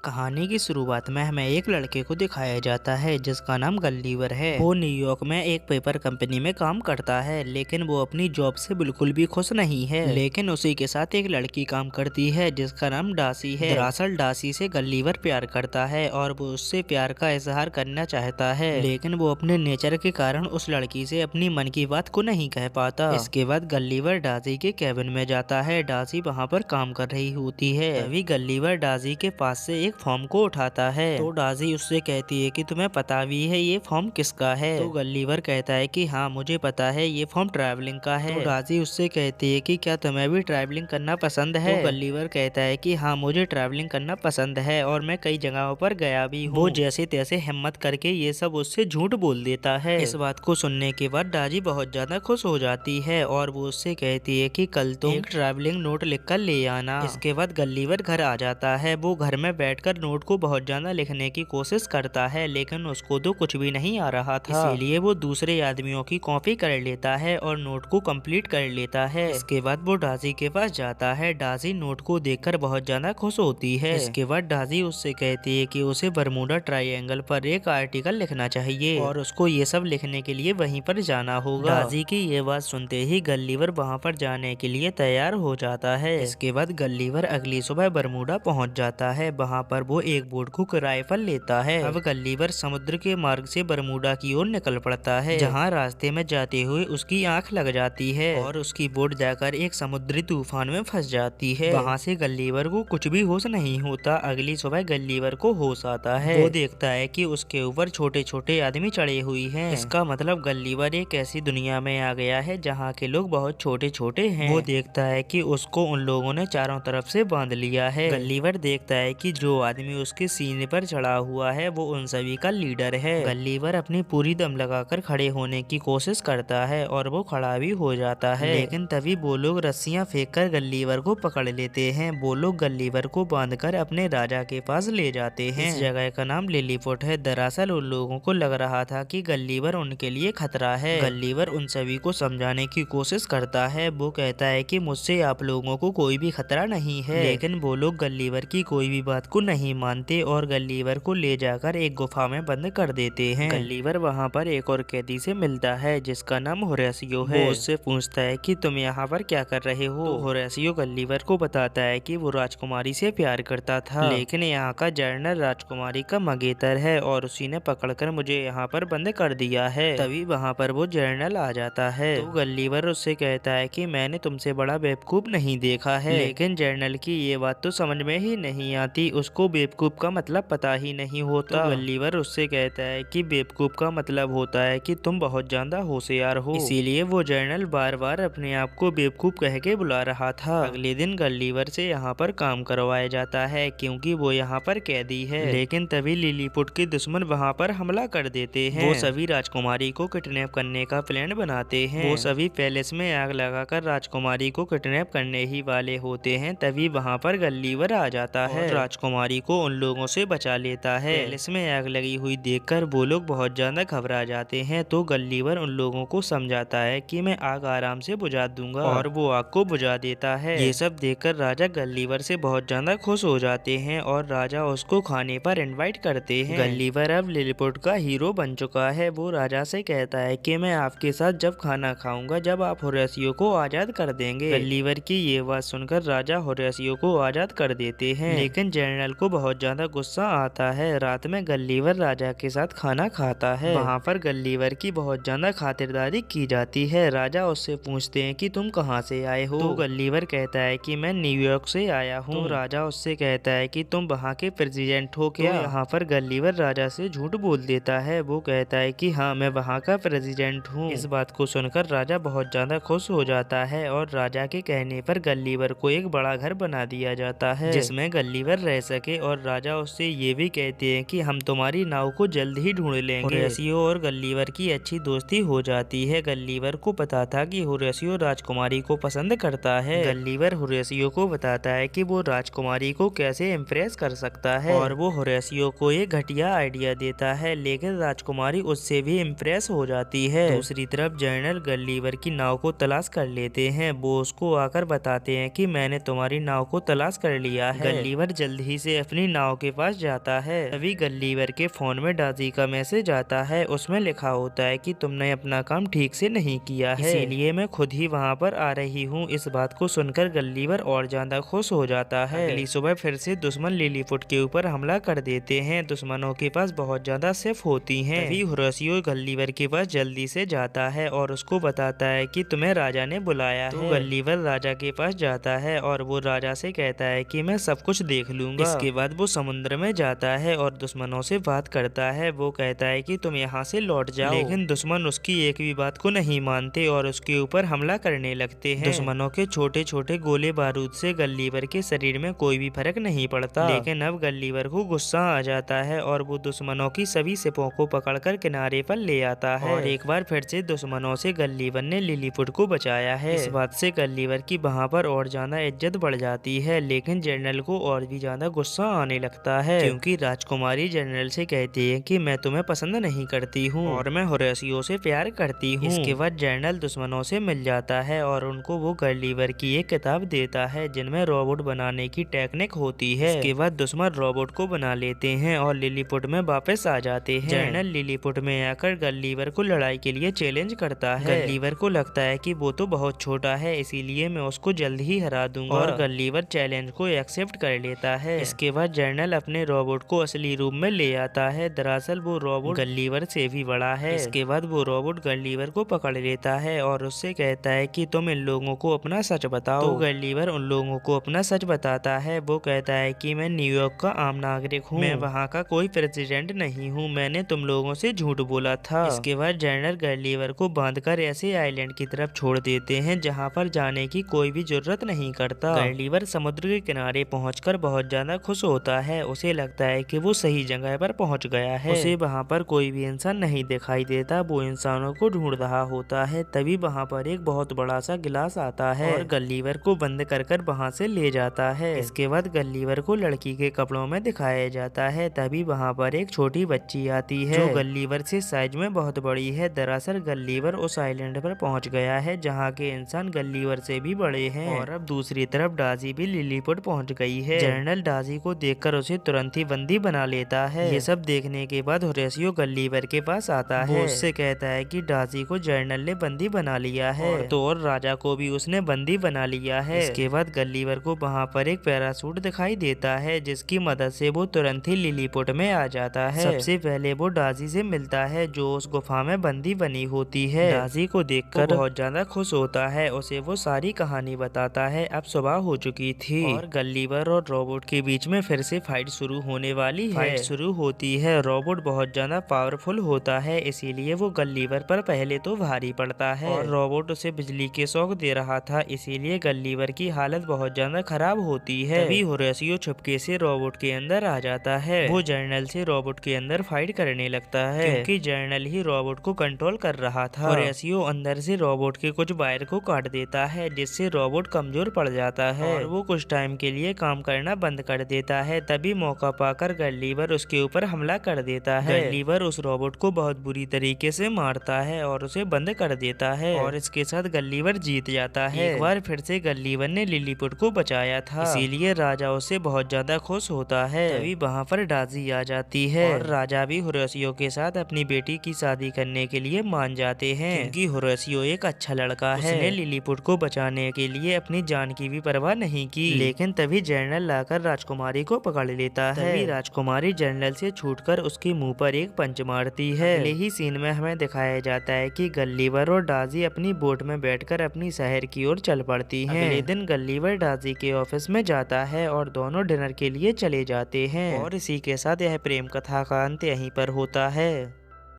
कहानी की शुरुआत में हमें एक लड़के को दिखाया जाता है जिसका नाम गल्लीवर है। वो न्यूयॉर्क में एक पेपर कंपनी में काम करता है, लेकिन वो अपनी जॉब से बिल्कुल भी खुश नहीं है। लेकिन उसी के साथ एक लड़की काम करती है जिसका नाम डासी है। दरअसल डासी से गल्लीवर प्यार करता है और वो उससे प्यार का इजहार करना चाहता है, लेकिन वो अपने नेचर के कारण उस लड़की से अपनी मन की बात को नहीं कह पाता। इसके बाद गल्लीवर डासी के केबिन में जाता है। डासी वहाँ पर काम कर रही होती है। तभी गल्लीवर डासी के पास से एक फॉर्म को उठाता है तो डाजी उससे कहती है कि तुम्हें पता भी है ये फॉर्म किसका है। तो गल्लीवर कहता है कि हाँ मुझे पता है, ये फॉर्म ट्रैवलिंग का है। तो डाजी उससे कहती है कि क्या तुम्हें भी ट्रैवलिंग करना पसंद है। तो गल्लीवर कहता है कि हाँ मुझे ट्रैवलिंग करना पसंद है और मैं कई जगहों पर गया भी हूँ। वो जैसे तैसे हिम्मत करके ये सब उससे झूठ बोल देता है। इस बात को सुनने के बाद डाजी बहुत ज्यादा खुश हो जाती है और वो उससे कहती है कि कल तुम एक ट्रैवलिंग नोट लिख कर ले आना। इसके बाद गल्लीवर घर आ जाता है। वो घर में बैठकर नोट को बहुत ज्यादा लिखने की कोशिश करता है, लेकिन उसको तो कुछ भी नहीं आ रहा था। इसीलिए वो दूसरे आदमियों की कॉपी कर लेता है और नोट को कंप्लीट कर लेता है। इसके बाद वो डाजी के पास जाता है। डाजी नोट को देखकर बहुत ज्यादा खुश होती है। इसके बाद डाजी उससे कहती है कि उसे बरमूडा ट्रायंगल पर एक आर्टिकल लिखना चाहिए और उसको ये सब लिखने के लिए वहीं पर जाना होगा। डाजी की ये बात सुनते ही गल्लीवर वहाँ पर जाने के लिए तैयार हो जाता है। इसके बाद गल्लीवर अगली सुबह बरमूडा पहुँच जाता है। वहाँ पर वो एक बोट को किराए पर लेता है। अब गल्लीवर समुद्र के मार्ग से बरमूडा की ओर निकल पड़ता है, जहाँ रास्ते में जाते हुए उसकी आंख लग जाती है और उसकी बोट जाकर एक समुद्री तूफान में फंस जाती है। वहाँ से गल्लीवर को कुछ भी होश नहीं होता। अगली सुबह गल्लीवर को होश आता है। वो देखता है कि उसके ऊपर छोटे छोटे आदमी चढ़े हुई हैं। इसका मतलब गल्लीवर एक ऐसी दुनिया में आ गया है जहाँ के लोग बहुत छोटे छोटे हैं। वो देखता है कि उसको उन लोगों ने चारों तरफ से बांध लिया है। गल्लीवर देखता है कि जो आदमी उसके सीने पर चढ़ा हुआ है वो उन सभी का लीडर है। गल्लीवर अपनी पूरी दम लगाकर खड़े होने की कोशिश करता है और वो खड़ा भी हो जाता है, लेकिन तभी वो लोग रस्सियां फेंककर गल्लीवर को पकड़ लेते हैं। वो लोग गल्लीवर को बांधकर अपने राजा के पास ले जाते हैं। इस जगह का नाम लिलीपुट है। दरअसल उन लोगों को लग रहा था कि गल्लीवर उनके लिए खतरा है। गल्लीवर उन सभी को समझाने की कोशिश करता है। वो कहता है कि मुझसे आप लोगों को कोई भी खतरा नहीं है, लेकिन वो लोग गल्लीवर की कोई भी बात को नहीं मानते और गल्लीवर को ले जाकर एक गुफा में बंद कर देते हैं। गल्लीवर वहाँ पर एक और कैदी से मिलता है जिसका नाम होरेसियो है। वो उससे पूछता है कि तुम यहाँ पर क्या कर रहे हो। तो होरेसियो गल्लीवर को बताता है कि वो राजकुमारी से प्यार करता था, लेकिन यहाँ का जर्नल राजकुमारी का मंगेतर है और उसी ने पकड़कर मुझे यहाँ पर बंद कर दिया है। तभी वहाँ पर वो जर्नल आ जाता है। तो गल्लीवर उससे कहता है कि मैंने तुमसे बड़ा बेवकूफ नहीं देखा है, लेकिन जर्नल की ये बात तो समझ में ही नहीं आती। उसको बेवकूफ का मतलब पता ही नहीं होता। तो गल्लीवर उससे कहता है कि बेवकूफ का मतलब होता है कि तुम बहुत ज्यादा होशियार हो। इसीलिए वो जर्नल बार बार अपने आप को बेवकूफ कह के बुला रहा था। अगले दिन गल्लीवर से यहाँ पर काम करवाया जाता है क्योंकि वो यहाँ पर कैदी है, लेकिन तभी लिलीपुट के दुश्मन वहाँ पर हमला कर देते हैं। वो सभी राजकुमारी को किडनैप करने का प्लान बनाते हैं। वो सभी पैलेस में आग लगाकर राजकुमारी को किडनैप करने ही वाले होते हैं। तभी वहाँ पर गल्लीवर आ जाता है, राजकुमारी को उन लोगों से बचा लेता है। पैलेस में आग लगी हुई देखकर वो लोग बहुत ज्यादा घबरा जाते हैं। तो गल्लीवर उन लोगों को समझाता है कि मैं आग आराम से बुझा दूंगा और वो आग को बुझा देता है। ये सब देखकर राजा गल्लीवर से बहुत ज्यादा खुश हो जाते हैं और राजा उसको खाने पर इनवाइट करते हैं। गल्लीवर अब लिलीपुट का हीरो बन चुका है। वो राजा से कहता है कि मैं आपके साथ जब खाना खाऊंगा जब आप होरेसियो को आजाद कर देंगे। गल्लीवर की ये बात सुनकर राजा होरेसियो को आजाद कर देते हैं, लेकिन जनरल को बहुत ज्यादा गुस्सा आता है। रात में गल्लीवर राजा के साथ खाना खाता है। वहाँ पर गल्लीवर की बहुत ज्यादा खातिरदारी की जाती है। राजा उससे पूछते हैं कि तुम कहाँ से आए हो। तो गल्लीवर कहता है कि मैं न्यूयॉर्क से आया हूँ। तो राजा उससे कहता है कि तुम वहाँ के प्रेसिडेंट हो क्या। यहाँ पर गल्लीवर राजा से झूठ बोल देता है। वो कहता है कि हाँ मैं वहाँ का प्रेसिडेंट हूँ। इस बात को सुनकर राजा बहुत ज्यादा खुश हो जाता है और राजा के कहने पर गल्लीवर को एक बड़ा घर बना दिया जाता है जिसमें गल्लीवर रह सके। और राजा उससे ये भी कहते हैं कि हम तुम्हारी नाव को जल्द ही ढूंढ लेंगे। होरेसियो और गल्लीवर की अच्छी दोस्ती हो जाती है। गल्लीवर को पता था कि होरेसियो राजकुमारी को पसंद करता है। गल्लीवर होरेसियो को बताता है कि वो राजकुमारी को कैसे इम्प्रेस कर सकता है और वो होरेसियो को एक घटिया आइडिया देता है, लेकिन राजकुमारी उससे भी इम्प्रेस हो जाती है। दूसरी तरफ जनरल गल्लीवर की नाव को तलाश कर लेते हैं। वो उसको आकर बताते हैं कि मैंने तुम्हारी नाव को तलाश कर लिया है। गल्लीवर जल्द ही से से अपनी नाव के पास जाता है। तभी गल्लीवर के फोन में डाजी का मैसेज आता है। उसमें लिखा होता है कि तुमने अपना काम ठीक से नहीं किया है, इसीलिए मैं खुद ही वहाँ पर आ रही हूँ। इस बात को सुनकर गल्लीवर और ज्यादा खुश हो जाता है। अगली सुबह फिर से दुश्मन लिलीपुट के ऊपर हमला कर देते हैं। दुश्मनों के पास बहुत ज्यादा सिर्फ होती हैं। तभी होरेसियो गल्लीवर के पास जल्दी से जाता है और उसको बताता है कि तुम्हें राजा ने बुलाया है। गल्लीवर राजा के पास जाता है और वो राजा से कहता है कि मैं सब कुछ देख लूंगा। इसके बाद वो समुद्र में जाता है और दुश्मनों से बात करता है। वो कहता है कि तुम यहाँ से लौट जाओ, लेकिन दुश्मन उसकी एक भी बात को नहीं मानते और उसके ऊपर हमला करने लगते हैं। दुश्मनों के छोटे छोटे गोले बारूद से गल्लीवर के शरीर में कोई भी फर्क नहीं पड़ता, लेकिन अब गल्लीवर को गुस्सा आ जाता है और वो दुश्मनों की सभी सिपों को पकड़कर किनारे पर ले आता है। और एक बार फिर से दुश्मनों से गल्लीवर ने लिलीपुट को बचाया है। इस बात से गल्लीवर की वहाँ पर और ज्यादा इज्जत बढ़ जाती है, लेकिन जनरल को और भी ज्यादा गुस्सा आने लगता है, क्योंकि राजकुमारी जनरल से कहती है कि मैं तुम्हें पसंद नहीं करती हूँ और मैं होरेसियो से प्यार करती हूँ। इसके बाद जनरल दुश्मनों से मिल जाता है और उनको वो गल्लीवर की एक किताब देता है जिनमें रोबोट बनाने की टेक्निक होती है। इसके बाद दुश्मन रोबोट को बना लेते हैं और लिलीपुट में वापस आ जाते हैं। जनरल लिलीपुट में आकर गल्लीवर को लड़ाई के लिए चैलेंज करता है। गल्लीवर को लगता है कि वो तो बहुत छोटा है, इसीलिए मैं उसको जल्द ही हरा दूंगा, और गल्लीवर चैलेंज को एक्सेप्ट कर लेता है। इसके बाद जनरल अपने रोबोट को असली रूप में ले आता है। दरअसल वो रोबोट गल्लीवर से भी बड़ा है। इसके बाद वो रोबोट गल्लीवर को पकड़ लेता है और उससे कहता है कि तुम इन लोगों को अपना सच बताओ। तो गल्लीवर उन लोगों को अपना सच बताता है। वो कहता है कि मैं न्यूयॉर्क का आम नागरिक हूँ, मैं वहाँ का कोई प्रेसिडेंट नहीं हूँ, मैंने तुम लोगों से झूठ बोला था। इसके बाद जनरल गल्लीवर को बांधकर ऐसे आइलैंड की तरफ छोड़ देते हैं जहाँ पर जाने की कोई भी जरूरत नहीं करता। गल्लीवर समुद्र के किनारे पहुंचकर बहुत ज्यादा खुश होता है। उसे लगता है कि वो सही जगह पर पहुंच गया है। उसे वहाँ पर कोई भी इंसान नहीं दिखाई देता। वो इंसानों को ढूंढ रहा होता है। तभी वहाँ पर एक बहुत बड़ा सा गिलास आता है और गल्लीवर को बंद कर वहाँ से ले जाता है। इसके बाद गल्लीवर को लड़की के कपड़ों में दिखाया जाता है। तभी वहाँ पर एक छोटी बच्ची आती है जो गल्लीवर से साइज में बहुत बड़ी है। दरअसल गल्लीवर उस आइलैंड पर पहुंच गया है जहाँ के इंसान गल्लीवर से भी बड़े हैं। और अब दूसरी तरफ डाजी भी लिलीपुट पहुंच गई है। जनरल डाजी को देखकर उसे तुरंत ही बंदी बना लेता है। ये सब देखने के बाद होरेसियो गल्लीवर के पास आता है। वो उससे कहता है कि डाजी को जनरल ने बंदी बना लिया है, और राजा को भी उसने बंदी बना लिया है। इसके बाद गल्लीवर को वहाँ पर एक पैरासूट दिखाई देता है जिसकी मदद से वो तुरंत ही लिलीपुट में आ जाता है। सबसे पहले वो डाजी से मिलता है जो उस गुफा में बंदी बनी होती है। डाजी को देखकर बहुत ज्यादा खुश होता है। उसे वो सारी कहानी बताता है। अब सुबह हो चुकी थी और गल्लीवर और रोबोट के बीच में फिर से फाइट शुरू होने वाली है। फाइट शुरू होती है। रोबोट बहुत ज्यादा पावरफुल होता है, इसीलिए वो गल्लीवर पर पहले तो भारी पड़ता है और रोबोट उसे बिजली के शॉक दे रहा था, इसीलिए गल्लीवर की हालत बहुत ज्यादा खराब होती है। तभी होरेसियो छुपके से रोबोट के अंदर आ जाता है। वो जनरल से रोबोट के अंदर फाइट करने लगता है, क्योंकि जनरल ही रोबोट को कंट्रोल कर रहा था। होरेसियो अंदर से रोबोट के कुछ वायर को काट देता है जिससे रोबोट कमजोर पड़ जाता है और वो कुछ टाइम के लिए काम करना बंद कर देता है। तभी मौका पाकर गल्लीवर उसके ऊपर हमला कर देता है। गल्लीवर उस रोबोट को बहुत बुरी तरीके से मारता है और उसे बंद कर देता है और इसके साथ गल्लीवर जीत जाता है। एक बार फिर से गल्लीवर ने लिलीपुट को बचाया था, इसीलिए राजा उससे बहुत ज्यादा खुश होता है। तभी वहाँ पर डाजी आ जाती है और राजा भी होरेसियो के साथ अपनी बेटी की शादी करने के लिए मान जाते हैं, क्योंकि होरेसियो एक अच्छा लड़का है। उसने लिलीपुट को बचाने के लिए अपनी जान की भी परवाह नहीं की। लेकिन तभी जनरल लाकर राजकुमारी को पकड़ लेता है। तभी राजकुमारी जनरल से छूटकर उसके मुंह पर एक पंच मारती है। अगले ही सीन में हमें दिखाया जाता है कि गल्लीवर और डाजी अपनी बोट में बैठकर अपनी शहर की ओर चल पड़ती हैं। अगले दिन गल्लीवर डाजी के ऑफिस में जाता है और दोनों डिनर के लिए चले जाते हैं। और इसी के साथ यह प्रेम कथा का अंत यहीं पर होता है।